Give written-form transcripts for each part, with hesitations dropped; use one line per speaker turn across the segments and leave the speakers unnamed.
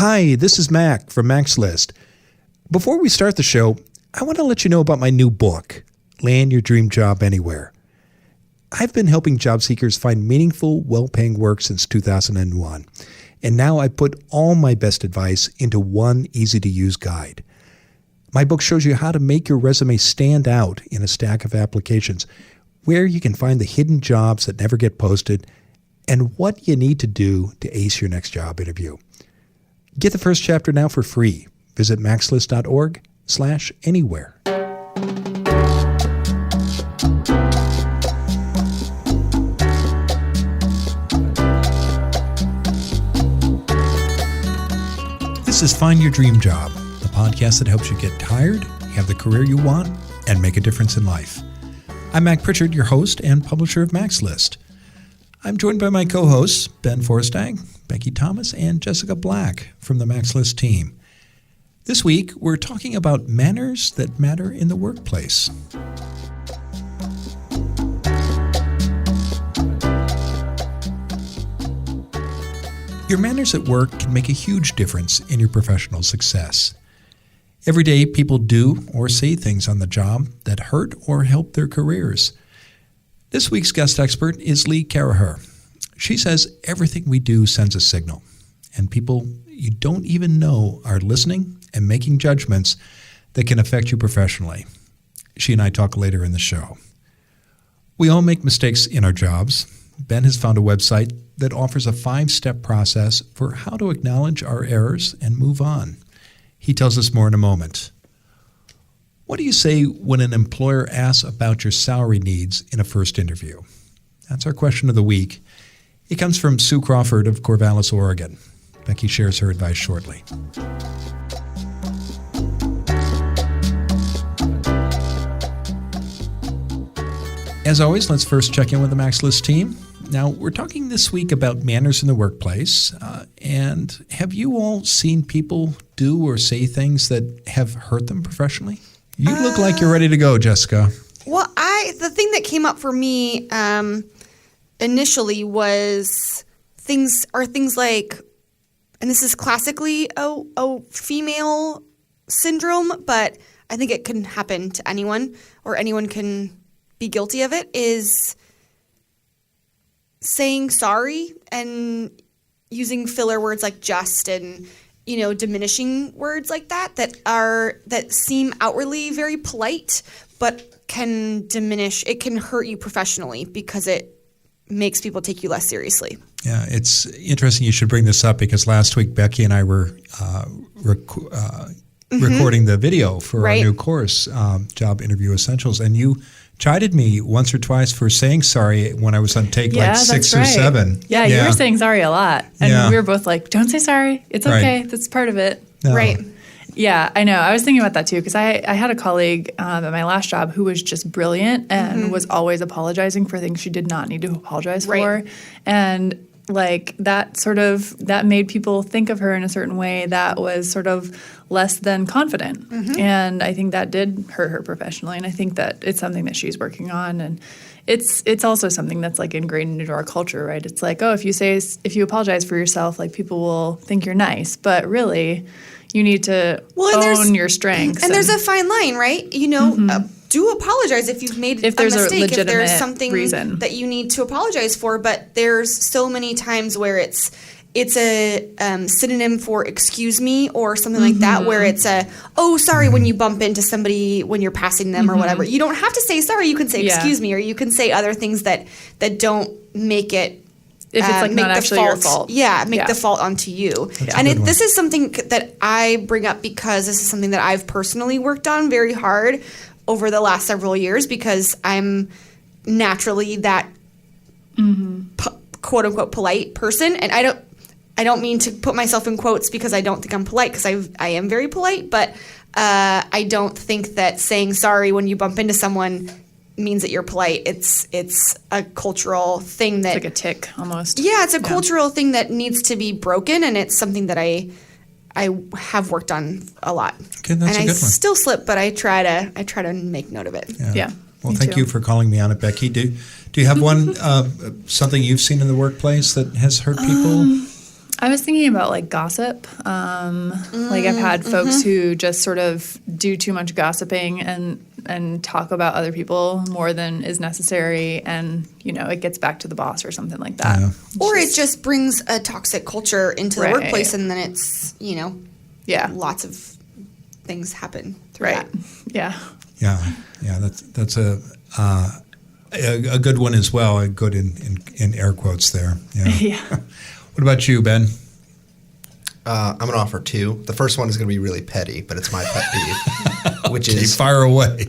Hi, this is Mac from Mac's List. Before we start the show, I want to let you know about my new book, Land Your Dream Job Anywhere. I've been helping job seekers find meaningful, well-paying work since 2001, and now I put all my best advice into one easy-to-use guide. My book shows you how to make your resume stand out in a stack of applications, where you can find the hidden jobs that never get posted, and what you need to do to ace your next job interview. Get the first chapter now for free. Visit maxlist.org/anywhere. This is Find Your Dream Job, the podcast that helps you get hired, have the career you want, and make a difference in life. I'm Mac Pritchard, your host and publisher of Mac's List. I'm joined by my co-hosts, Ben Forstag, Becky Thomas, and Jessica Black from the Mac's List team. This week, we're talking about manners that matter in the workplace. Your manners at work can make a huge difference in your professional success. Every day, people do or say things on the job that hurt or help their careers. This week's guest expert is Lee Caraher. She says everything we do sends a signal, and people you don't even know are listening and making judgments that can affect you professionally. She and I talk later in the show. We all make mistakes in our jobs. Ben has found a website that offers a 5-step process for how to acknowledge our errors and move on. He tells us more in a moment. What do you say when an employer asks about your salary needs in a first interview? That's our question of the week. It comes from Sue Crawford of Corvallis, Oregon. Becky shares her advice shortly. As always, let's first check in with the Mac's List team. Now, we're talking this week about manners in the workplace. And have you all seen people do or say things that have hurt them professionally? You look like you're ready to go, Jessica.
Well, the thing that came up for me initially was things like, and this is classically a female syndrome, but I think it can happen to anyone, or anyone can be guilty of it, is saying sorry and using filler words like just and, diminishing words like that seem outwardly very polite, but can diminish. It can hurt you professionally because it makes people take you less seriously.
Yeah, it's interesting you should bring this up because last week Becky and I were recording the video for our new course, Job Interview Essentials, and you chided me once or twice for saying sorry when I was on take 6 or 7.
Yeah, you were saying sorry a lot. And we were both like, don't say sorry. It's okay. That's part of it.
No.
Right.
Yeah, I know. I was thinking about that too because I had a colleague at my last job who was just brilliant and was always apologizing for things she did not need to apologize for. And that made people think of her in a certain way that was sort of less than confident. And I think that did hurt her professionally. And I think that it's something that she's working on. And it's also something that's like ingrained into our culture, right? It's like, if you apologize for yourself, like people will think you're nice. But really, you need to own your strengths.
And there's a fine line, right? Do apologize if you've made a mistake, if there's something reason that you need to apologize for. But there's so many times where it's a synonym for excuse me or something like that, where it's sorry when you bump into somebody when you're passing them or whatever. You don't have to say sorry. You can say excuse me, or you can say other things that don't make it.
If it's like not actually your fault.
Make the fault onto you. And this is something that I bring up because this is something that I've personally worked on very hard over the last several years because I'm naturally that quote unquote polite person. And I don't mean to put myself in quotes because I don't think I'm polite because I am very polite, but I don't think that saying sorry when you bump into someone means that you're polite. It's a cultural thing that...
It's like a tick, almost.
Yeah, it's a cultural thing that needs to be broken, and it's something that I have worked on a lot.
Okay, that's a good one.
And I still slip, but I try to make note of it.
Yeah.
Well, thank you for calling me on it, Becky. Do you have one something you've seen in the workplace that has hurt people?
I was thinking about like gossip. Like I've had folks who just sort of do too much gossiping and talk about other people more than is necessary, and it gets back to the boss or something like that.
Yeah.
Or it just brings a toxic culture into the workplace, and then it's lots of things happen through that.
Yeah. That's a good one as well. A good in air quotes there. Yeah. What about you, Ben?
I'm going to offer two. The first one is going to be really petty, but it's my pet peeve, which is
fire away.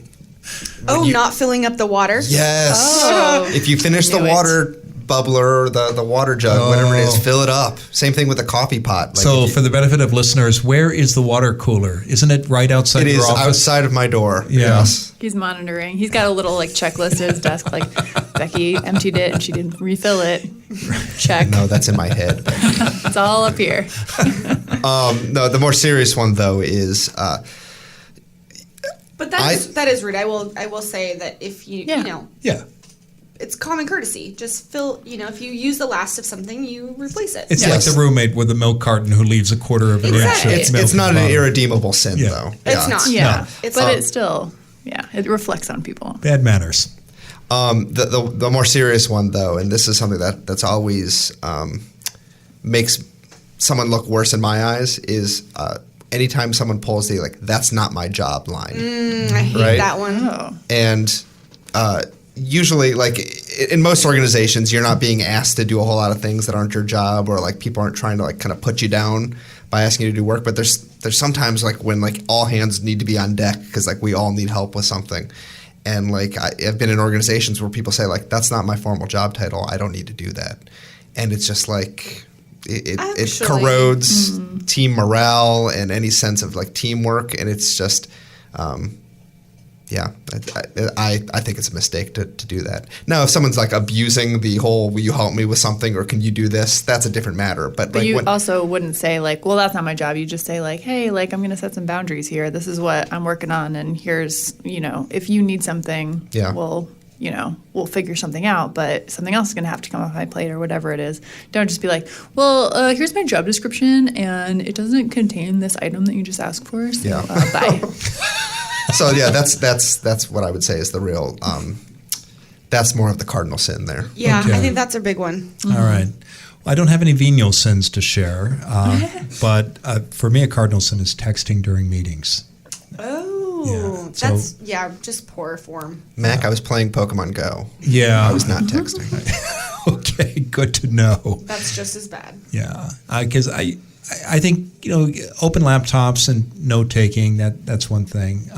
Not filling up the water?
Yes.
Oh.
If you finish the water bubbler, the water jug, whatever it is, fill it up. Same thing with the coffee pot. Like
so for the benefit of listeners, where is the water cooler? Isn't it right outside your office?
It is outside of my door.
Yeah.
Yes.
He's monitoring. He's got a little checklist at his desk, like Becky emptied it and she didn't refill it. Check.
No, that's in my head.
It's all up here.
No, the more serious one though is.
But that is rude. I will say that if you it's common courtesy. Just fill, if you use the last of something, you replace it.
It's like the roommate with the milk carton who leaves a quarter of an inch of milk.
It's not an irredeemable sin, though.
It's not.
Yeah. But it's still, it reflects on people.
Bad manners.
The more serious one, though, and this is something that's always makes someone look worse in my eyes, is anytime someone pulls the, that's not my job line.
I hate that one.
Oh.
And usually, in most organizations, you're not being asked to do a whole lot of things that aren't your job, or people aren't trying to kind of put you down by asking you to do work. But there's sometimes when all hands need to be on deck because we all need help with something. And I've been in organizations where people say that's not my formal job title. I don't need to do that. And it's just it corrodes team morale and any sense of teamwork. And it's just I think it's a mistake to do that. Now, if someone's abusing the whole "will you help me with something" or "can you do this," that's a different matter. But
you also wouldn't say well, that's not my job. You just say hey, I'm going to set some boundaries here. This is what I'm working on, and here's if you need something, we'll figure something out. But something else is going to have to come off my plate or whatever it is. Don't just be here's my job description, and it doesn't contain this item that you just asked for. So bye.
So that's what I would say is the real. That's more of the cardinal sin there.
Yeah, okay. I think that's a big one.
All right. Well, I don't have any venial sins to share, but for me, a cardinal sin is texting during meetings.
Oh, that's just poor form.
Mac, I was playing Pokemon Go.
Yeah,
I was not texting.
Okay, good to know.
That's just as bad.
Yeah, because I think open laptops and note taking that's one thing,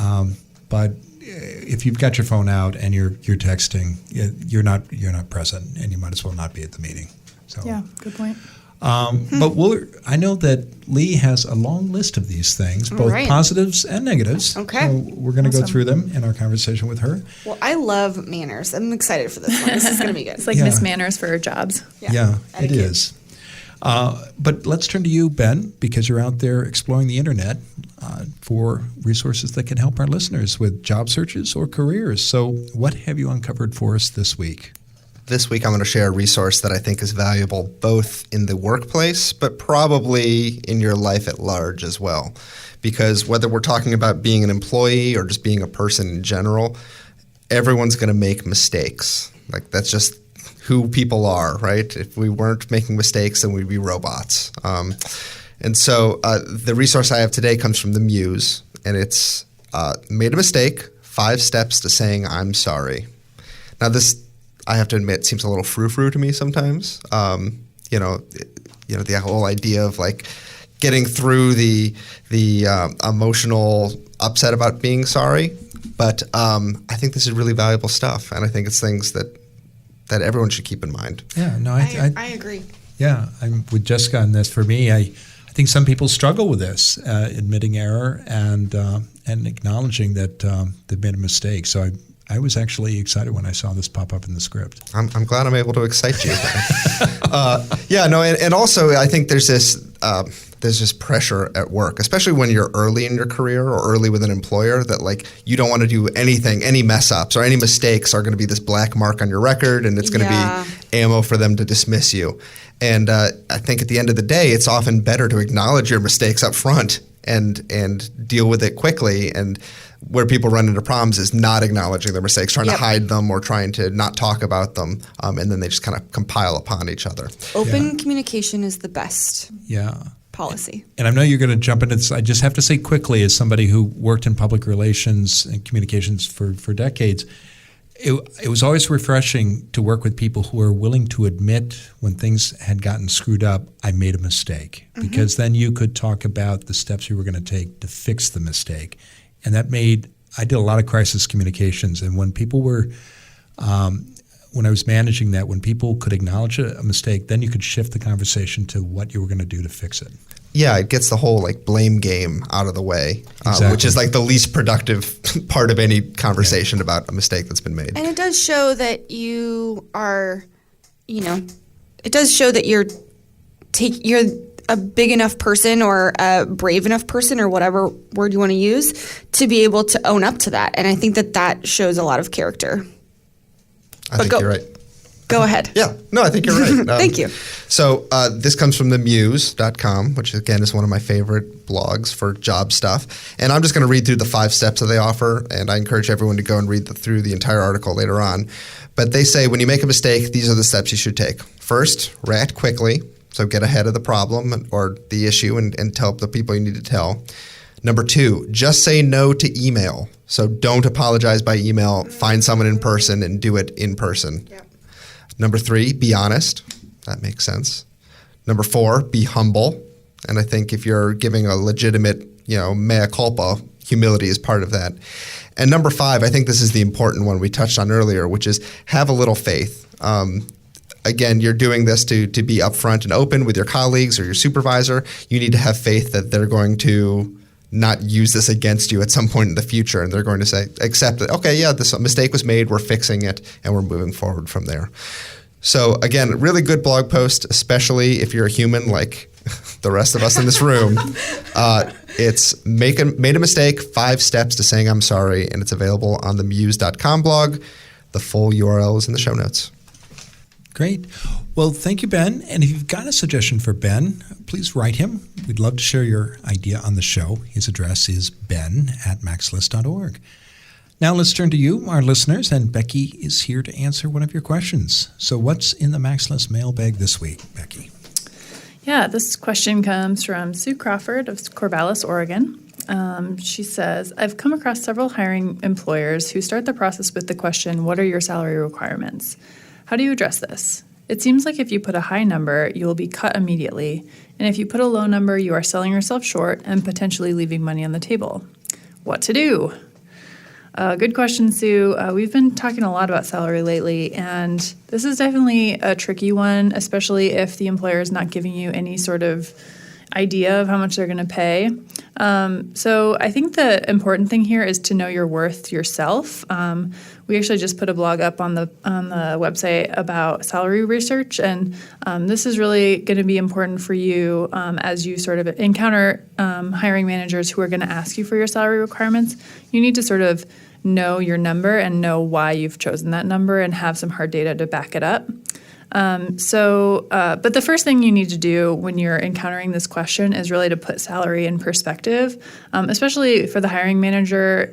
but if you've got your phone out and you're texting, you're not present, and you might as well not be at the meeting. So
yeah, good point.
But I know that Lee has a long list of these things, both positives and negatives.
Okay,
so we're going to go through them in our conversation with her.
Well, I love manners. I'm excited for this one. This is going to be good.
It's Miss Manners for jobs.
Yeah, it is. But let's turn to you, Ben, because you're out there exploring the internet for resources that can help our listeners with job searches or careers. So what have you uncovered for us this week?
This week I'm going to share a resource that I think is valuable both in the workplace, but probably in your life at large as well. Because whether we're talking about being an employee or just being a person in general, everyone's going to make mistakes. That's just who people are, right? If we weren't making mistakes, then we'd be robots. And so the resource I have today comes from the Muse, and it's made a mistake, 5 steps to saying I'm sorry. Now this, I have to admit, seems a little frou-frou to me sometimes. The whole idea of getting through the emotional upset about being sorry. But I think this is really valuable stuff, and I think it's things that everyone should keep in mind.
Yeah, no,
I agree.
Yeah, I'm with Jessica on this. For me, I think some people struggle with this, admitting error and acknowledging that they've made a mistake. So I was actually excited when I saw this pop up in the script.
I'm glad I'm able to excite you. And also I think there's this there's just pressure at work, especially when you're early in your career or early with an employer, that like you don't want to do anything, any mess ups or any mistakes are going to be this black mark on your record, and it's going to be ammo for them to dismiss you. And I think at the end of the day, it's often better to acknowledge your mistakes up front and deal with it quickly. And where people run into problems is not acknowledging their mistakes, trying to hide them or trying to not talk about them, and then they just kind of compile upon each other.
Open communication is the best policy.
And I know you're going to jump into this. I just have to say quickly, as somebody who worked in public relations and communications for decades, it was always refreshing to work with people who were willing to admit when things had gotten screwed up, I made a mistake. Mm-hmm. Because then you could talk about the steps you were going to take to fix the mistake. And that I did a lot of crisis communications. And when people were, when I was managing that, when people could acknowledge a mistake, then you could shift the conversation to what you were going to do to fix it.
Yeah, it gets the whole like blame game out of the way,
exactly.
Which is like the least productive part of any conversation about a mistake that's been made.
And it does show that you are, it does show that you're a big enough person or a brave enough person or whatever word you want to use to be able to own up to that. And I think that shows a lot of character.
I think you're right.
Go ahead.
Yeah. No, I think you're right.
Thank you.
So this comes from themuse.com, which again is one of my favorite blogs for job stuff. And I'm just going to read through the 5 steps that they offer, and I encourage everyone to go and read through the entire article later on. But they say when you make a mistake, these are the steps you should take. First, react quickly. So get ahead of the problem or the issue and tell the people you need to tell. Number 2, just say no to email. So don't apologize by email. Find someone in person and do it in person. Yep. Number 3, be honest. That makes sense. Number 4, be humble. And I think if you're giving a legitimate, mea culpa, humility is part of that. And number 5, I think this is the important one we touched on earlier, which is have a little faith. Again, you're doing this to be upfront and open with your colleagues or your supervisor. You need to have faith that they're going to not use this against you at some point in the future, and they're going to say, accept it. Okay, yeah, this mistake was made, we're fixing it, and we're moving forward from there. So again, really good blog post, especially if you're a human like the rest of us in this room. It's made a mistake, 5 steps to saying I'm sorry, and it's available on the muse.com blog. The full URL is in the show notes.
Great. Well, thank you, Ben. And if you've got a suggestion for Ben, please write him. We'd love to share your idea on the show. His address is ben@maxlist.org. Now let's turn to you, our listeners, and Becky is here to answer one of your questions. So what's in the MaxList mailbag this week, Becky?
Yeah, this question comes from Sue Crawford of Corvallis, Oregon. She says, I've come across several hiring employers who start the process with the question, what are your salary requirements? How do you address this? It seems like if you put a high number, you will be cut immediately. And if you put a low number, you are selling yourself short and potentially leaving money on the table. What to do? Good question, Sue. We've been talking a lot about salary lately, and this is definitely a tricky one, especially if the employer is not giving you any sort of idea of how much they're going to pay. So I think the important thing here is to know your worth yourself. We actually just put a blog up on the website about salary research, and this is really going to be important for you as you sort of encounter hiring managers who are going to ask you for your salary requirements. You need to sort of know your number and know why you've chosen that number and have some hard data to back it up. But the first thing you need to do when you're encountering this question is really to put salary in perspective, especially for the hiring manager.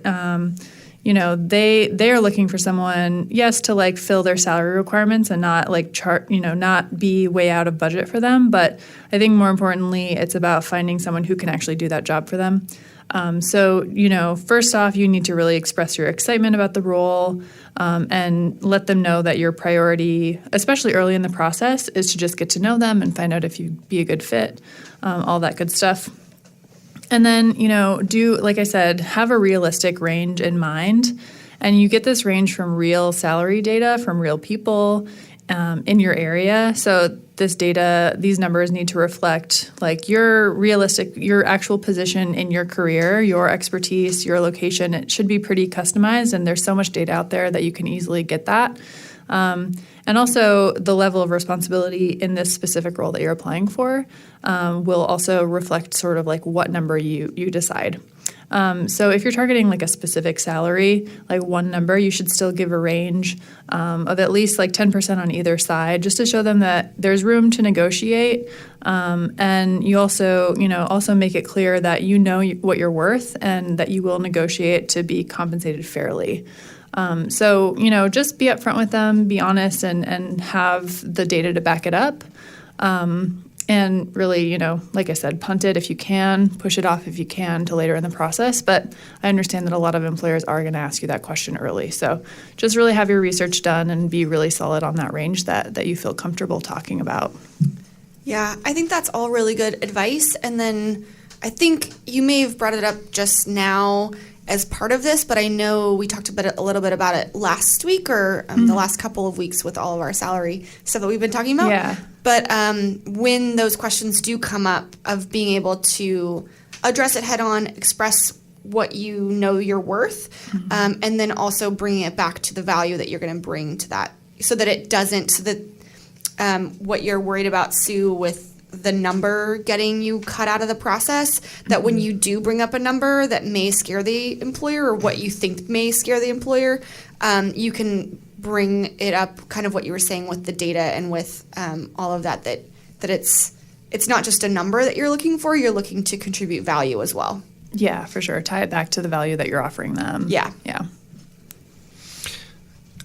They are looking for someone, yes, to like fill their salary requirements and not like not be way out of budget for them. But I think more importantly, it's about finding someone who can actually do that job for them. First off, you need to really express your excitement about the role and let them know that your priority, especially early in the process, is to just get to know them and find out if you'd be a good fit, all that good stuff. And then, like I said, have a realistic range in mind. And you get this range from real salary data from real people in your area. So these numbers need to reflect like your actual position in your career, your expertise, your location. It should be pretty customized, and there's so much data out there that you can easily get that. And also the level of responsibility in this specific role that you're applying for will also reflect sort of like what number you decide. So if you're targeting like a specific salary, like one number, you should still give a range of at least like 10% on either side, just to show them that there's room to negotiate. And you also make it clear that you know what you're worth and that you will negotiate to be compensated fairly. So just be upfront with them, be honest, and have the data to back it up. And really, like I said, punt it if you can, push it off if you can to later in the process. But I understand that a lot of employers are going to ask you that question early. So just really have your research done and be really solid on that range that you feel comfortable talking about.
Yeah, I think that's all really good advice. And then I think you may have brought it up just now as part of this, but I know we talked a little bit about it last week or the last couple of weeks with all of our salary stuff that we've been talking about.
Yeah.
But when those questions do come up, of being able to address it head on, express what you know you're worth, and then also bringing it back to the value that you're going to bring to that, so that what you're worried about, Sue, with the number getting you cut out of the process, that when you do bring up a number that may scare the employer or what you think may scare the employer, you can bring it up, kind of what you were saying with the data and with all of that it's not just a number that you're looking for, you're looking to contribute value as well.
Yeah, for sure. Tie it back to the value that you're offering them.
Yeah.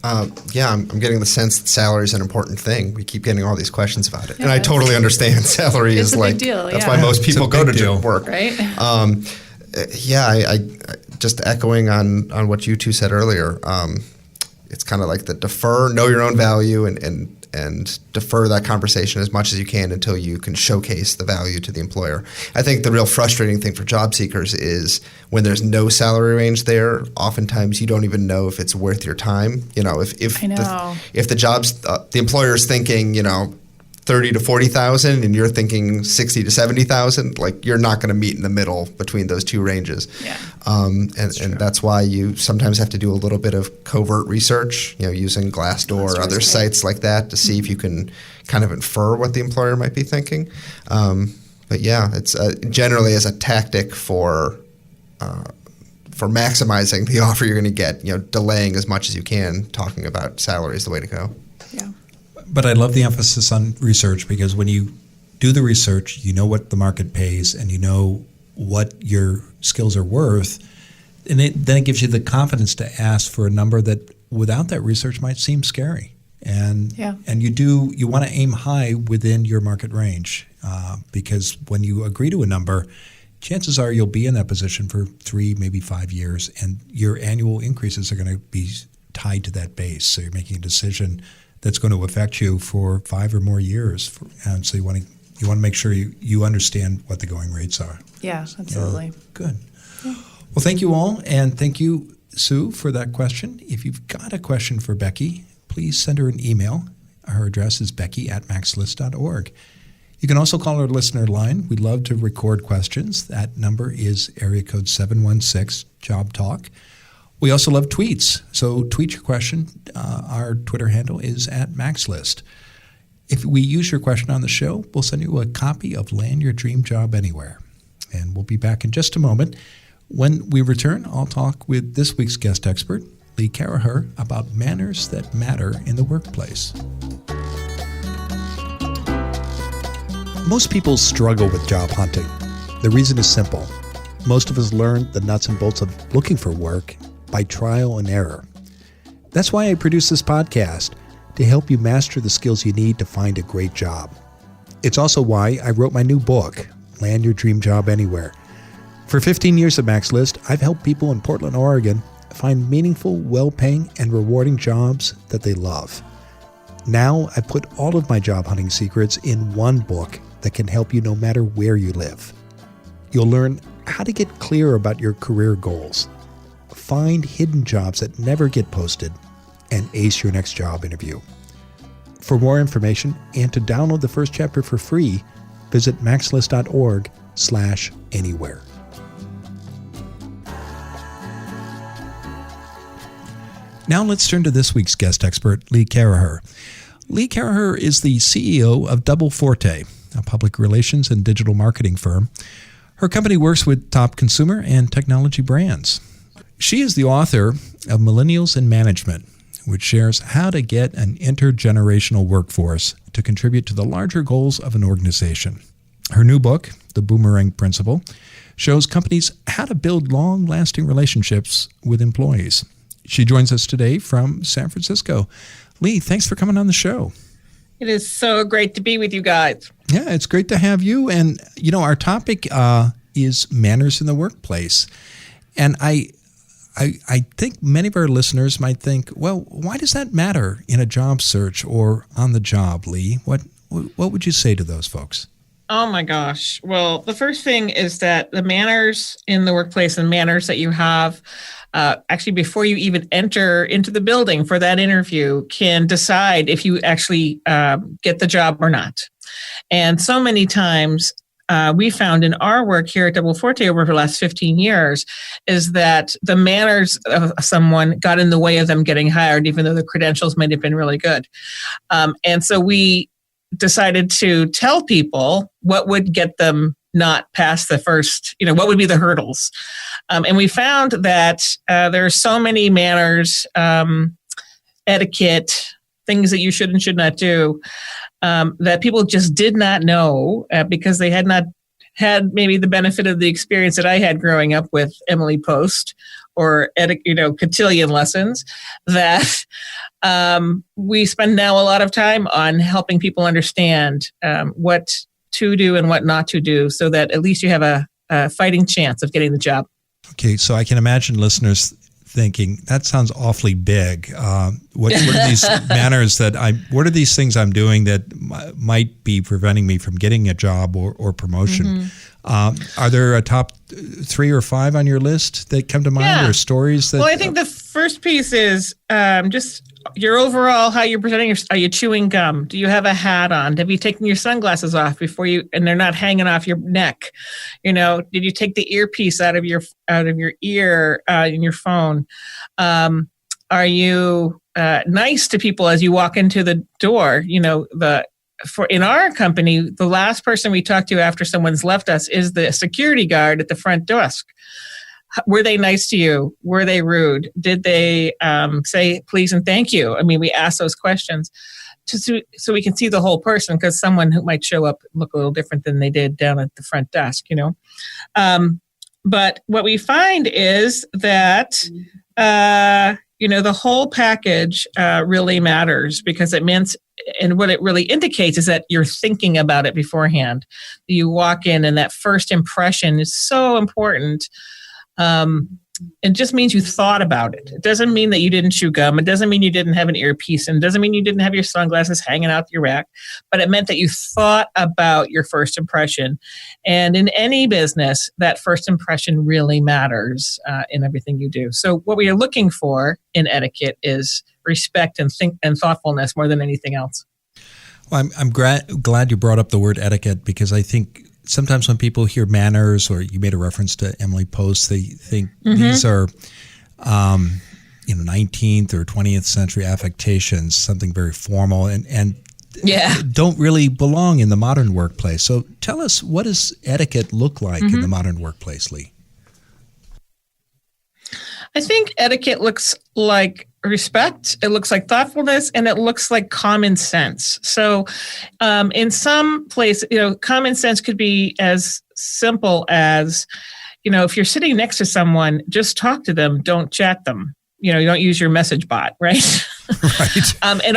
I'm getting the sense that salary is an important thing. We keep getting all these questions about it. And I totally understand salary is like,
big deal,
that's why most people go to work.
Right?
I just echoing on what you two said earlier, it's kind of like the know your own value and defer that conversation as much as you can until you can showcase the value to the employer. I think the real frustrating thing for job seekers is when there's no salary range there, oftentimes you don't even know if it's worth your time. If the job's the employer's thinking, 30 to 40,000 and you're thinking 60 to 70,000, like you're not going to meet in the middle between those two ranges.
Yeah.
And that's why you sometimes have to do a little bit of covert research, using Glassdoor or other sites like that to see if you can kind of infer what the employer might be thinking. But yeah, it's generally as a tactic for maximizing the offer you're going to get, delaying as much as you can, talking about salary is the way to go.
Yeah.
But I love the emphasis on research, because when you do the research, you know what the market pays and you know what your skills are worth. And then it gives you the confidence to ask for a number that without that research might seem scary. And you want to aim high within your market range, because when you agree to a number, chances are you'll be in that position for 3, maybe 5 years, and your annual increases are going to be tied to that base. So you're making a decision that's going to affect you for 5 or more years, and so you want to make sure you understand what the going rates are.
Yeah, absolutely.
Yeah, good. Yeah. Well, thank you all, and thank you, Sue, for that question. If you've got a question for Becky, please send her an email. Her address is becky@maxlist.org. You can also call our listener line. We'd love to record questions. That number is area code 716-JOB-TALK. We also love tweets, so tweet your question. Our Twitter handle is @MaxList. If we use your question on the show, we'll send you a copy of Land Your Dream Job Anywhere. And we'll be back in just a moment. When we return, I'll talk with this week's guest expert, Lee Caraher, about manners that matter in the workplace. Most people struggle with job hunting. The reason is simple. Most of us learn the nuts and bolts of looking for work by trial and error. That's why I produce this podcast, to help you master the skills you need to find a great job. It's also why I wrote my new book, Land Your Dream Job Anywhere. For 15 years at MaxList, I've helped people in Portland, Oregon find meaningful, well-paying, and rewarding jobs that they love. Now I put all of my job hunting secrets in one book that can help you no matter where you live. You'll learn how to get clear about your career goals, find hidden jobs that never get posted, and ace your next job interview. For more information and to download the first chapter for free, visit maxlist.org/anywhere. Now let's turn to this week's guest expert, Lee Caraher. Lee Caraher is the CEO of Double Forte, a public relations and digital marketing firm. Her company works with top consumer and technology brands. She is the author of Millennials in Management, which shares how to get an intergenerational workforce to contribute to the larger goals of an organization. Her new book, The Boomerang Principle, shows companies how to build long-lasting relationships with employees. She joins us today from San Francisco. Lee, thanks for coming on the show.
It is so great to be with you guys.
Yeah, it's great to have you. And, our topic is manners in the workplace. And I think many of our listeners might think, well, why does that matter in a job search or on the job, Lee? What would you say to those folks?
Oh my gosh. Well, the first thing is that the manners in the workplace and manners that you have actually before you even enter into the building for that interview can decide if you actually get the job or not. And so many times we found in our work here at Double Forte over the last 15 years is that the manners of someone got in the way of them getting hired, even though the credentials might have been really good. And so we decided to tell people what would get them not past the first, what would be the hurdles. And we found that there are so many manners, etiquette, things that you should and should not do, that people just did not know because they had not had maybe the benefit of the experience that I had growing up with Emily Post or, cotillion lessons, that we spend now a lot of time on helping people understand what to do and what not to do so that at least you have a fighting chance of getting the job.
Okay, so I can imagine listeners thinking, that sounds awfully big. What are these manners what are these things I'm doing that might be preventing me from getting a job or promotion? Mm-hmm. Are there a top 3 or 5 on your list that come to mind or stories that?
Well, I think the first piece is just your overall, how you're presenting. Are you chewing gum? Do you have a hat on? Have you taken your sunglasses off and they're not hanging off your neck? Did you take the earpiece out of your ear in your phone? Are you nice to people as you walk into the door? In our company, the last person we talk to after someone's left us is the security guard at the front desk. Were they nice to you? Were they rude? Did they say please and thank you? I mean, we ask those questions so we can see the whole person, because someone who might show up look a little different than they did down at the front desk, But what we find is that, the whole package really matters, because it means, and what it really indicates is that you're thinking about it beforehand. You walk in and that first impression is so important. It just means you thought about it. It doesn't mean that you didn't chew gum. It doesn't mean you didn't have an earpiece, and it doesn't mean you didn't have your sunglasses hanging out your rack, but it meant that you thought about your first impression. And in any business, that first impression really matters in everything you do. So what we are looking for in etiquette is respect and thoughtfulness more than anything else.
Well, I'm glad you brought up the word etiquette, because I think sometimes when people hear manners, or you made a reference to Emily Post, they think these are, 19th or 20th century affectations, something very formal, and don't really belong in the modern workplace. So tell us, what does etiquette look like in the modern workplace, Lee?
I think etiquette looks like respect, it looks like thoughtfulness, and it looks like common sense. So in some place, common sense could be as simple as, if you're sitting next to someone, just talk to them, don't chat them. You don't use your message bot, right?
Right.
And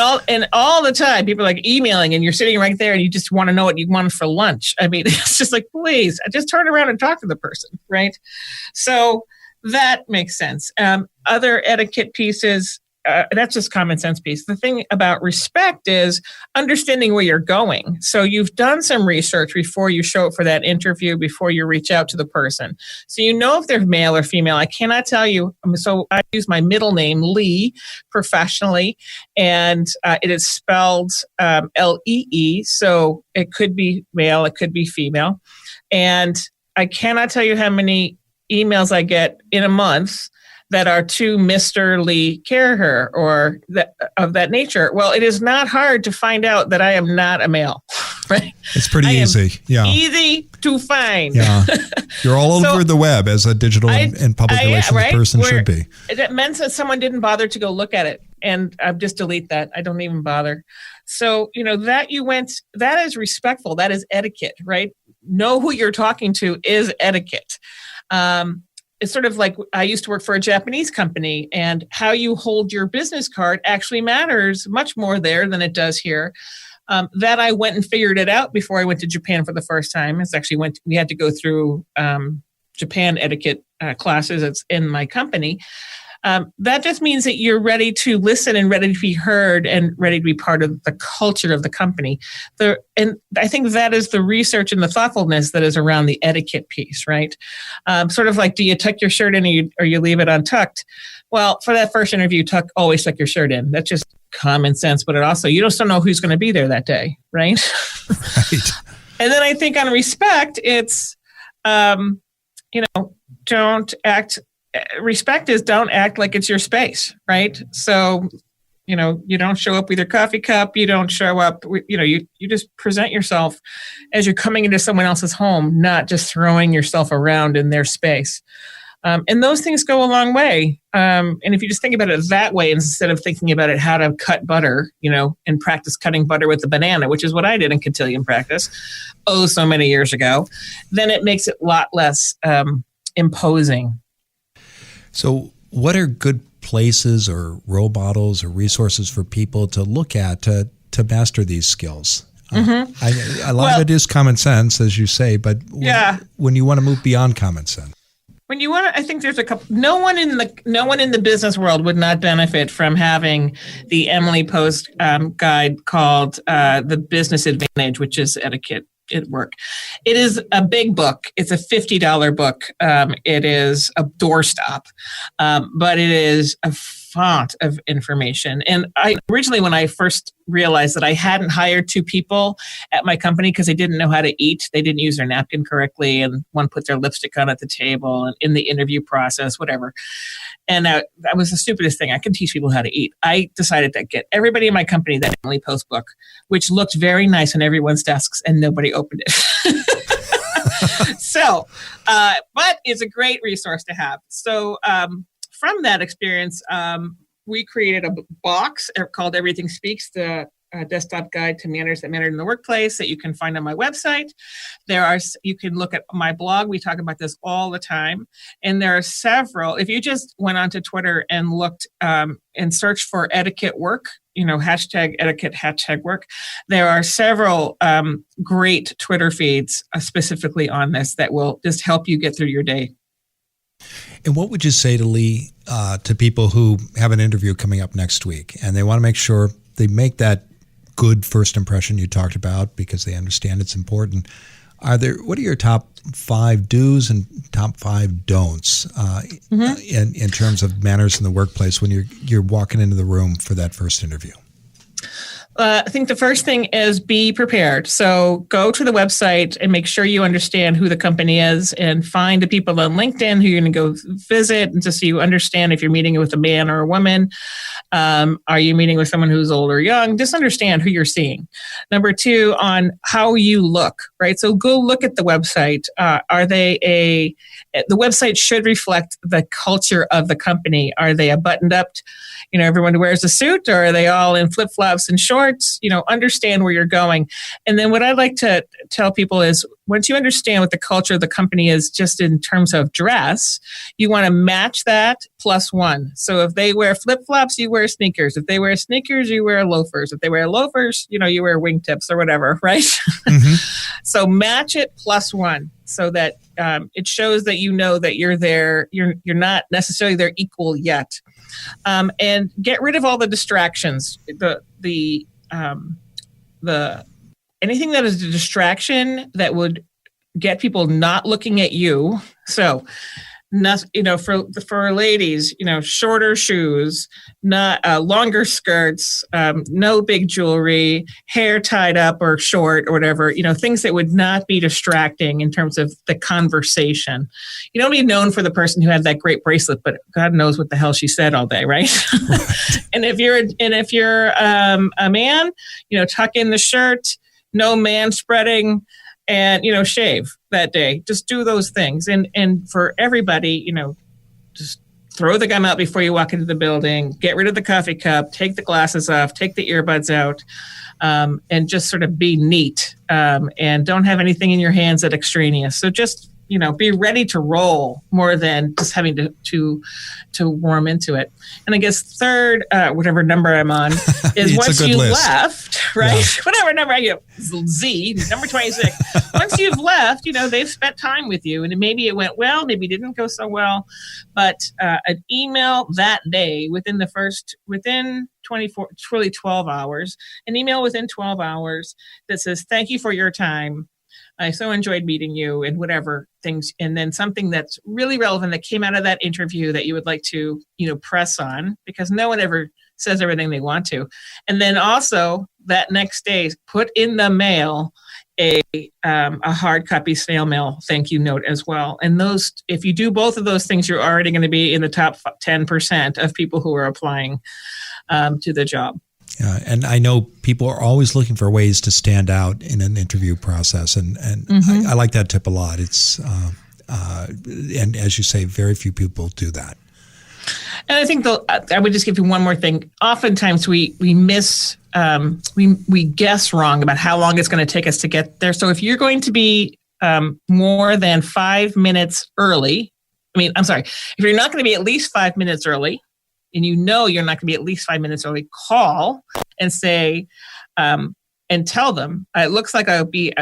all the time, people are like emailing, and you're sitting right there, and you just want to know what you want for lunch. I mean, it's just like, please, just turn around and talk to the person, right? So that makes sense. Other etiquette pieces, that's just common sense piece. The thing about respect is understanding where you're going. So you've done some research before you show up for that interview, before you reach out to the person. So if they're male or female. I cannot tell you. So I use my middle name, Lee, professionally, and it is spelled Lee. So it could be male, it could be female. And I cannot tell you how many emails I get in a month that are to Mr. Lee Caraher or of that nature. Well, it is not hard to find out that I am not a male, right?
It's pretty easy. Yeah.
Easy to find.
Yeah. You're all over the web as a digital and public relations person should be.
It meant that someone didn't bother to go look at it. And I just delete that. I don't even bother. So, that is respectful. That is etiquette, right? Know who you're talking to is etiquette. It's sort of like I used to work for a Japanese company, and how you hold your business card actually matters much more there than it does here. That I went and figured it out before I went to Japan for the first time. We had to go through Japan etiquette classes. It's in my company. That just means that you're ready to listen and ready to be heard and ready to be part of the culture of the company. And I think that is the research and the thoughtfulness that is around the etiquette piece, right? Sort of like, do you tuck your shirt in or you leave it untucked? Well, for that first interview, always tuck your shirt in. That's just common sense, but you just don't know who's going to be there that day, right?
Right.
And then I think on respect, it's, don't act. Respect is don't act like it's your space, right? So, you don't show up with your coffee cup. You don't show up, you just present yourself as you're coming into someone else's home, not just throwing yourself around in their space. And those things go a long way. And if you just think about it that way, instead of thinking about it, how to cut butter, and practice cutting butter with the banana, which is what I did in cotillion practice, so many years ago, then it makes it a lot less imposing.
So what are good places or role models or resources for people to look at to master these skills? A lot of it is common sense, as you say, but when you want to move beyond common sense.
When you want to, I think there's a couple. No one in the business world would not benefit from having the Emily Post guide called The Business Advantage, which is etiquette at work. It is a big book. It's a $50 book. It is a doorstop, but it is a font of information. And I originally, when I first realized that I hadn't hired 2 people at my company because they didn't know how to eat, they didn't use their napkin correctly, and one put their lipstick on at the table and in the interview process, whatever. And that was the stupidest thing. I can teach people how to eat. I decided to get everybody in my company that Emily Post book, which looked very nice on everyone's desks, and nobody opened it. So, but it's a great resource to have. So, from that experience, we created a box called Everything Speaks, the desktop guide to manners that matter in the workplace, that you can find on my website. You can look at my blog. We talk about this all the time. And there are several. If you just went onto Twitter and looked and searched for etiquette work, hashtag etiquette, hashtag work, there are several great Twitter feeds specifically on this that will just help you get through your day.
And what would you say to Lee, to people who have an interview coming up next week and they want to make sure they make that good first impression you talked about because they understand it's important? What are your top 5 do's and top 5 don'ts in terms of manners in the workplace when you're walking into the room for that first interview?
I think the first thing is be prepared. So go to the website and make sure you understand who the company is, and find the people on LinkedIn who you're going to go visit, and just so you understand if you're meeting with a man or a woman. Are you meeting with someone who's old or young? Just understand who you're seeing. Number 2, on how you look, right? So go look at the website. The website should reflect the culture of the company. Are they a buttoned up, everyone wears a suit, or are they all in flip-flops and shorts? Understand where you're going. And then what I like to tell people is, once you understand what the culture of the company is just in terms of dress, you want to match that +1. So if they wear flip-flops, you wear sneakers. If they wear sneakers, you wear loafers. If they wear loafers, you wear wingtips or whatever, right? Mm-hmm. So match it +1 so that it shows that that you're there. You're not necessarily their equal yet. And get rid of all the distractions. Anything that is a distraction that would get people not looking at you. So Not, for ladies, shorter shoes, not longer skirts, no big jewelry, hair tied up or short or whatever, things that would not be distracting in terms of the conversation. You don't be known for the person who had that great bracelet, but God knows what the hell she said all day, right? and if you're a man, tuck in the shirt, no man spreading, and shave that day. Just do those things, and for everybody, just throw the gum out before you walk into the building, get rid of the coffee cup, take the glasses off, take the earbuds out, and just sort of be neat, and don't have anything in your hands that extraneous. So just be ready to roll more than just having to warm into it. And I guess third, whatever number I'm on, is once you left, right? Yeah. Whatever number I get, Z, number 26. Once you've left, they've spent time with you, and maybe it went well, maybe it didn't go so well, but an email that day within 24, it's really 12 hours, an email within 12 hours that says, thank you for your time. I so enjoyed meeting you, and whatever things, and then something that's really relevant that came out of that interview that you would like to, press on, because no one ever says everything they want to. And then also that next day, put in the mail a hard copy snail mail thank you note as well. And those, if you do both of those things, you're already going to be in the top 10% of people who are applying to the job.
Yeah, and I know people are always looking for ways to stand out in an interview process, and mm-hmm. I like that tip a lot. It's and as you say, very few people do that.
And I think I would just give you one more thing. Oftentimes we miss we guess wrong about how long it's going to take us to get there. So if you're going to be more than 5 minutes early, if you're not going to be at least 5 minutes early, and you're not going to be at least 5 minutes early, call and say, and tell them, it looks like I'll be,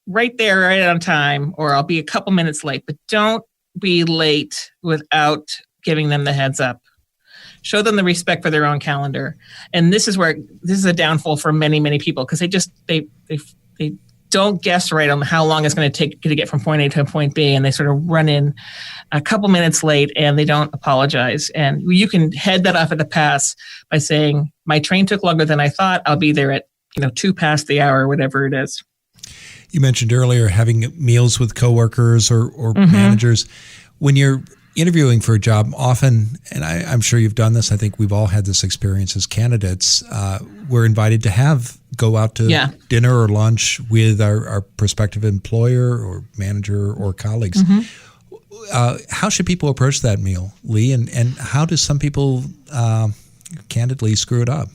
right there, right on time, or I'll be a couple minutes late, but don't be late without giving them the heads up. Show them the respect for their own calendar. And this is a downfall for many, many people, because they don't guess right on how long it's going to take to get from point A to point B, and they sort of run in a couple minutes late and they don't apologize. And you can head that off at the pass by saying, my train took longer than I thought. I'll be there at 2 past the hour, whatever it is.
You mentioned earlier having meals with coworkers or
mm-hmm.
managers. When you're interviewing for a job, often, and I'm sure you've done this, I think we've all had this experience as candidates, we're invited to go out to dinner or lunch with our prospective employer or manager or colleagues. Mm-hmm. How should people approach that meal, Lee? And how do some people candidly screw it up?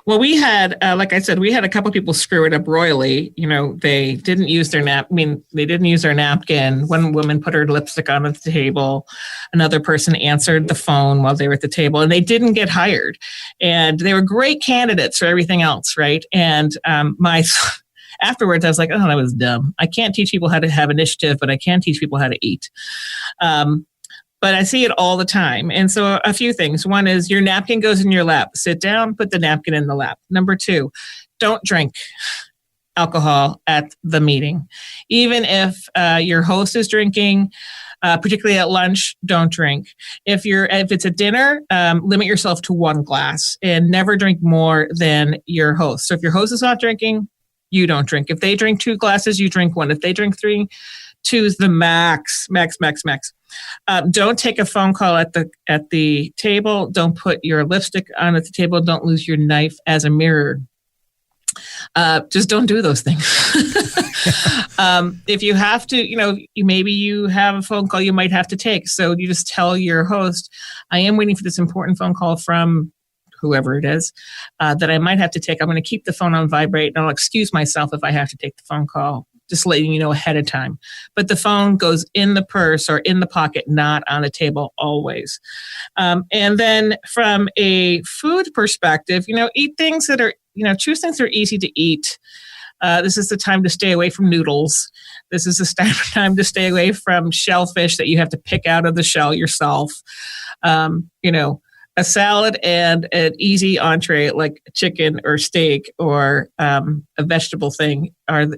Well, we had, like I said, we had a couple people screw it up royally. They didn't use their they didn't use their napkin. One woman put her lipstick on at the table. Another person answered the phone while they were at the table, and they didn't get hired. And they were great candidates for everything else, right? And afterwards, I was like, oh, that was dumb. I can't teach people how to have initiative, but I can teach people how to eat. But I see it all the time. And so a few things. One is your napkin goes in your lap. Sit down, put the napkin in the lap. Number 2, don't drink alcohol at the meeting. Even if your host is drinking, particularly at lunch, don't drink. If it's a dinner, limit yourself to 1 glass and never drink more than your host. So if your host is not drinking, you don't drink. If they drink 2 glasses, you drink 1. If they drink 3, 2 is the max. Don't take a phone call at the table. Don't put your lipstick on at the table. Don't lose your knife as a mirror. Just don't do those things. If you have to, maybe you have a phone call you might have to take. So you just tell your host, I am waiting for this important phone call from whoever it is that I might have to take. I'm going to keep the phone on vibrate, and I'll excuse myself if I have to take the phone call. Just letting you know ahead of time. But the phone goes in the purse or in the pocket, not on the table always. And then from a food perspective, eat things that are, choose things that are easy to eat. This is the time to stay away from noodles. This is the time to stay away from shellfish that you have to pick out of the shell yourself. A salad and an easy entree like chicken or steak or a vegetable thing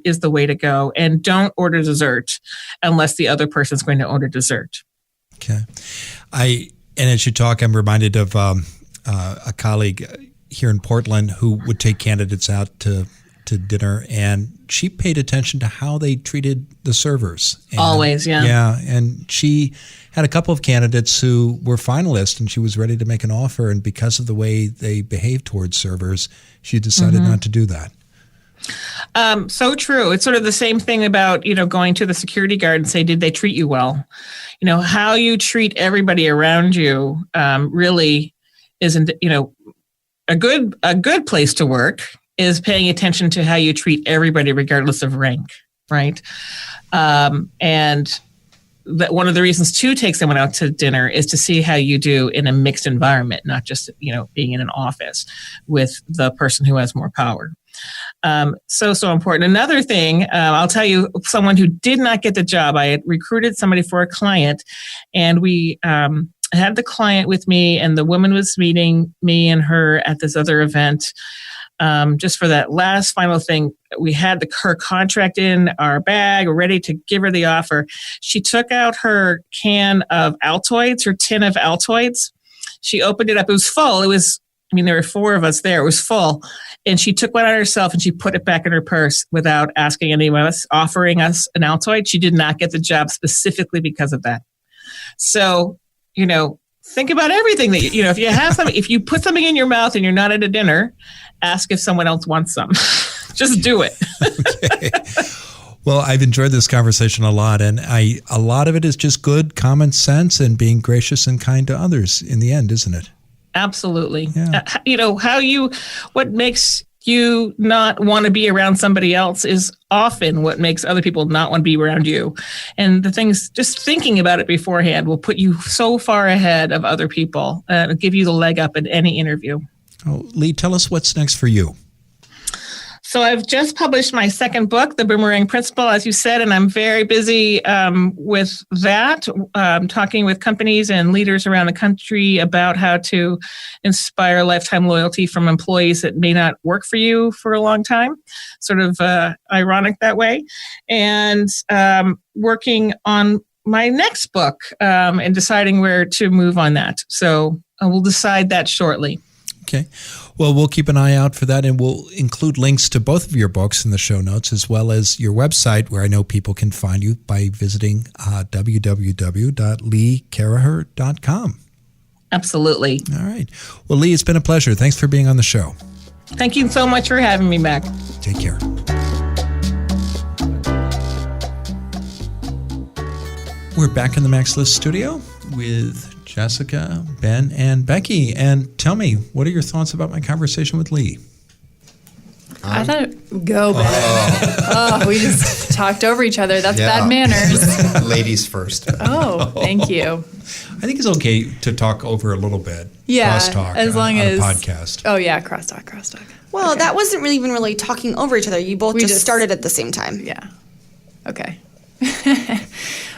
is the way to go. And don't order dessert unless the other person's going to order dessert.
Okay. And as you talk, I'm reminded of a colleague here in Portland who would take candidates out to dinner, and she paid attention to how they treated the servers. And,
always, yeah.
Yeah, and she had a couple of candidates who were finalists, and she was ready to make an offer, and because of the way they behaved towards servers, she decided not to do that.
So true. It's sort of the same thing about, going to the security guard and say, did they treat you well? How you treat everybody around you really isn't, a good place to work is paying attention to how you treat everybody regardless of rank, right? And that one of the reasons to take someone out to dinner is to see how you do in a mixed environment, not just, being in an office with the person who has more power. So important. Another thing, I'll tell you, someone who did not get the job, I had recruited somebody for a client, and we had the client with me, and the woman was meeting me and her at this other event. Just for that last final thing, we had her contract in our bag, ready to give her the offer. She took out her can of Altoids, her tin of Altoids. She opened it up. It was full. There were 4 of us there. It was full. And she took one out herself and she put it back in her purse without asking anyone else, offering us an Altoid. She did not get the job specifically because of that. So, think about everything that, if you have something, if you put something in your mouth and you're not at a dinner, ask if someone else wants some. Just do it.
Okay. Well, I've enjoyed this conversation a lot, and a lot of it is just good common sense and being gracious and kind to others in the end, isn't it?
Absolutely.
Yeah.
What makes you not want to be around somebody else is often what makes other people not want to be around you. And the things, just thinking about it beforehand will put you so far ahead of other people, give you the leg up in any interview.
Oh, Lee, tell us what's next for you.
So I've just published my second book, The Boomerang Principle, as you said, and I'm very busy with that, talking with companies and leaders around the country about how to inspire lifetime loyalty from employees that may not work for you for a long time. Sort of ironic that way. And working on my next book and deciding where to move on that. So I will decide that shortly.
Okay. Well, we'll keep an eye out for that, and we'll include links to both of your books in the show notes, as well as your website, where I know people can find you by visiting www.leecaraher.com.
Absolutely.
All right. Well, Lee, it's been a pleasure. Thanks for being on the show.
Thank you so much for having me back.
Take care. We're back in the Max List studio with Jessica, Ben, and Becky. And tell me, what are your thoughts about my conversation with Lee?
I thought go, Ben. We just talked over each other. That's bad manners.
Ladies first.
Oh, thank you.
I think it's okay to talk over a little bit.
Yeah,
crosstalk
as long
on
as
a podcast.
Oh yeah, crosstalk.
Well,
okay.
That wasn't really even really talking over each other. You both just started at the same time.
Yeah. Okay.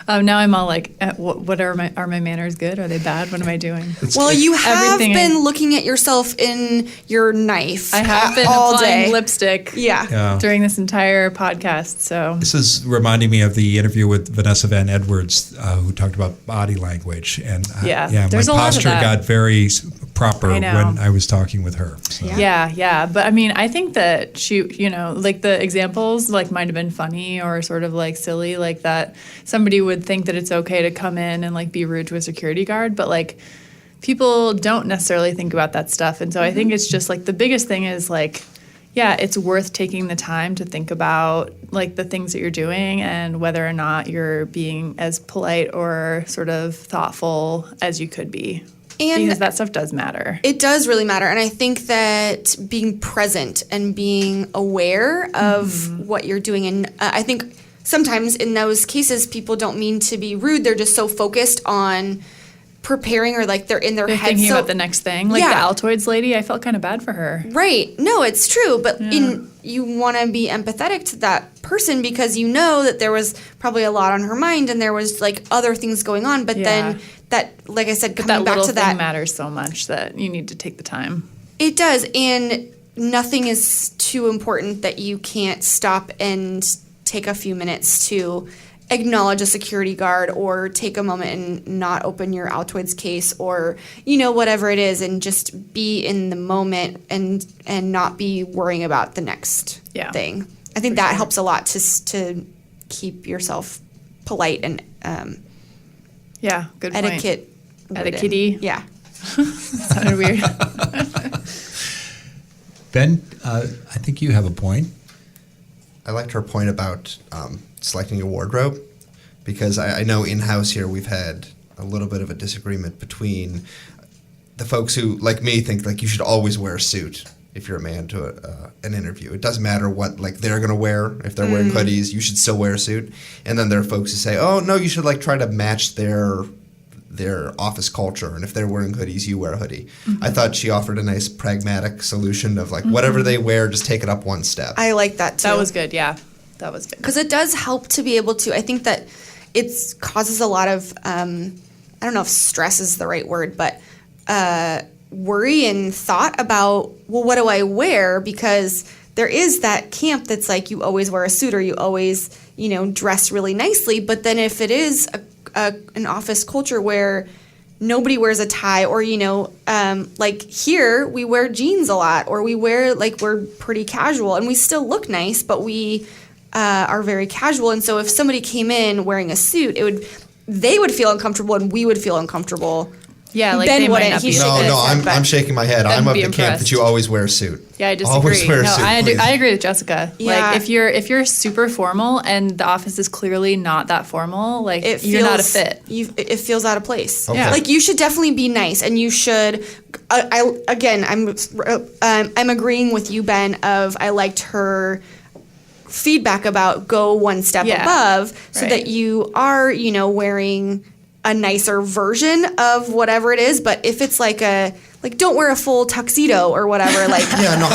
Now I'm all like, what are my manners good? Are they bad? What am I doing?
Well, you have been looking at yourself in your knife.
I have been
all
applying
day.
Lipstick
Yeah.
during this entire podcast. So
this is reminding me of the interview with Vanessa Van Edwards, who talked about body language, and my posture got very proper when I was talking with her. So.
Yeah. But I mean, I think that she, like the examples like might have been funny or sort of like silly, like that somebody would think that it's okay to come in and like be rude to a security guard, but like people don't necessarily think about that stuff. And so I think it's just like the biggest thing is like, yeah, it's worth taking the time to think about like the things that you're doing and whether or not you're being as polite or sort of thoughtful as you could be. And because that stuff does matter.
It does really matter. And I think that being present and being aware of what you're doing, and I think sometimes in those cases, people don't mean to be rude. They're just so focused on preparing, or like they're in their head.
Thinking about the next thing. Like the Altoids lady, I felt kind of bad for her.
Right. No, it's true. But you want to be empathetic to that person because you know that there was probably a lot on her mind and there was like other things going on. But then that, like I said, coming back to that.
Thing matters so much that you need to take the time.
It does. And nothing is too important that you can't stop and take a few minutes to acknowledge a security guard or take a moment and not open your Altoids case or, whatever it is, and just be in the moment and not be worrying about the next thing. I think that helps a lot to keep yourself polite and
good
etiquette.
Etiquette-y.
Yeah.
Sounded weird.
Ben, I think you have a point.
I liked her point about selecting a wardrobe, because I know in-house here we've had a little bit of a disagreement between the folks who, like me, think like you should always wear a suit if you're a man to an interview. It doesn't matter what they're going to wear. If they're wearing hoodies, you should still wear a suit. And then there are folks who say, oh, no, you should try to match their office culture, and if they're wearing hoodies, you wear a hoodie. I thought she offered a nice pragmatic solution of whatever they wear, just take it up one step.
I like that too.
That was good, yeah. That was good.
Because it does help to be able to, I think that it causes a lot of, I don't know if stress is the right word, but worry and thought about, well, what do I wear? Because there is that camp that's like you always wear a suit or you always, dress really nicely. But then if it is an office culture where nobody wears a tie or, like here we wear jeans a lot or we wear we're pretty casual and we still look nice, but we are very casual. And so if somebody came in wearing a suit, they would feel uncomfortable and we would feel uncomfortable.
Yeah,
Ben
they might not
be.
I'm shaking my head. I'm of the camp that you always wear a suit.
Yeah, I disagree.
Always wear a suit,
I agree with Jessica.
Yeah.
If you're super formal and the office is clearly not that formal, you're not a fit.
It feels out of place.
Okay. Yeah.
You should definitely be nice, and you should. I'm agreeing with you, Ben. I liked her feedback about go one step above, so that you are wearing a nicer version of whatever it is. But if it's don't wear a full tuxedo or whatever,
I'm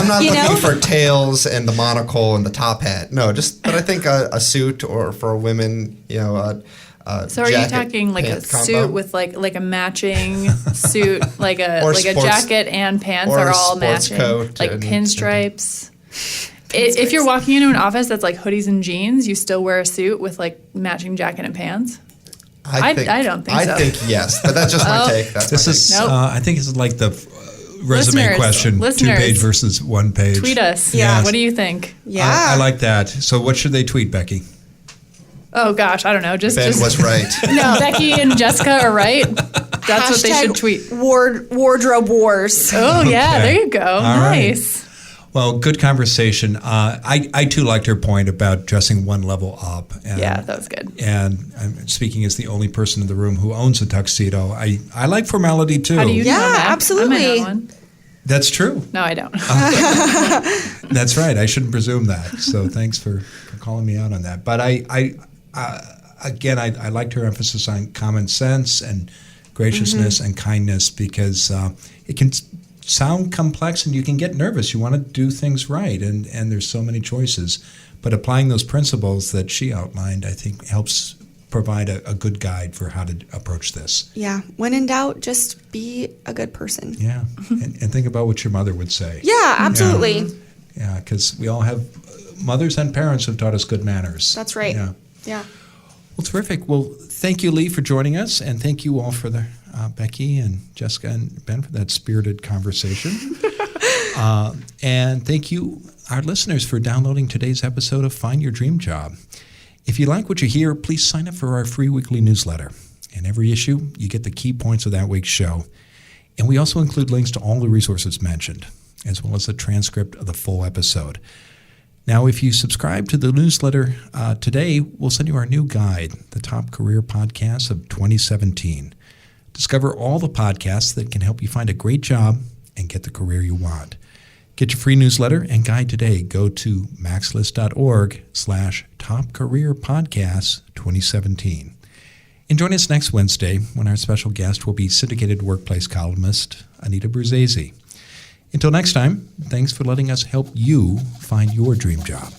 not looking for tails and the monocle and the top hat. No, but I think a suit, or for women,
so are you talking a suit with a matching suit, a jacket and pants are all matching, pinstripes? If you're walking into an office that's hoodies and jeans, you still wear a suit with matching jacket and pants? I don't think so.
I think yes, but that's just my take. I
think it's like the resume question, 2-page versus 1 page.
Tweet us.
Yeah.
What do you think?
Yeah.
I like that. So what should they tweet, Becky?
Oh, gosh, I don't know.
Ben was right.
No, Becky and Jessica are right. That's what they should tweet.
Wardrobe wars.
Oh, yeah,
Okay.
there you go.
All
Nice.
Right. Well, good conversation. I too liked her point about dressing one level up. And,
yeah, that was good.
And I'm speaking as the only person in the room who owns a tuxedo. I like formality too.
How do you know that?
Absolutely.
I might own one.
That's true.
No, I don't.
That's right. I shouldn't presume that. So thanks for calling me out on that. But I liked her emphasis on common sense and graciousness and kindness, because it can sound complex and you can get nervous. You want to do things right, and there's so many choices. But applying those principles that she outlined, I think, helps provide a good guide for how to approach this.
Yeah. When in doubt, just be a good person.
Yeah. and think about what your mother would say.
Yeah, absolutely.
Yeah, because we all have mothers and parents who've taught us good manners.
That's right. Yeah.
Well, terrific. Well, thank you, Lee, for joining us, and thank you all for Becky and Jessica and Ben for that spirited conversation. And thank you, our listeners, for downloading today's episode of Find Your Dream Job. If you like what you hear, please sign up for our free weekly newsletter. In every issue, you get the key points of that week's show. And we also include links to all the resources mentioned, as well as a transcript of the full episode. Now, if you subscribe to the newsletter today, we'll send you our new guide, the Top Career Podcasts of 2017. Discover all the podcasts that can help you find a great job and get the career you want. Get your free newsletter and guide today. Go to maxlist.org/topcareerpodcasts2017. And join us next Wednesday when our special guest will be syndicated workplace columnist Anita Bruzzese. Until next time, thanks for letting us help you find your dream job.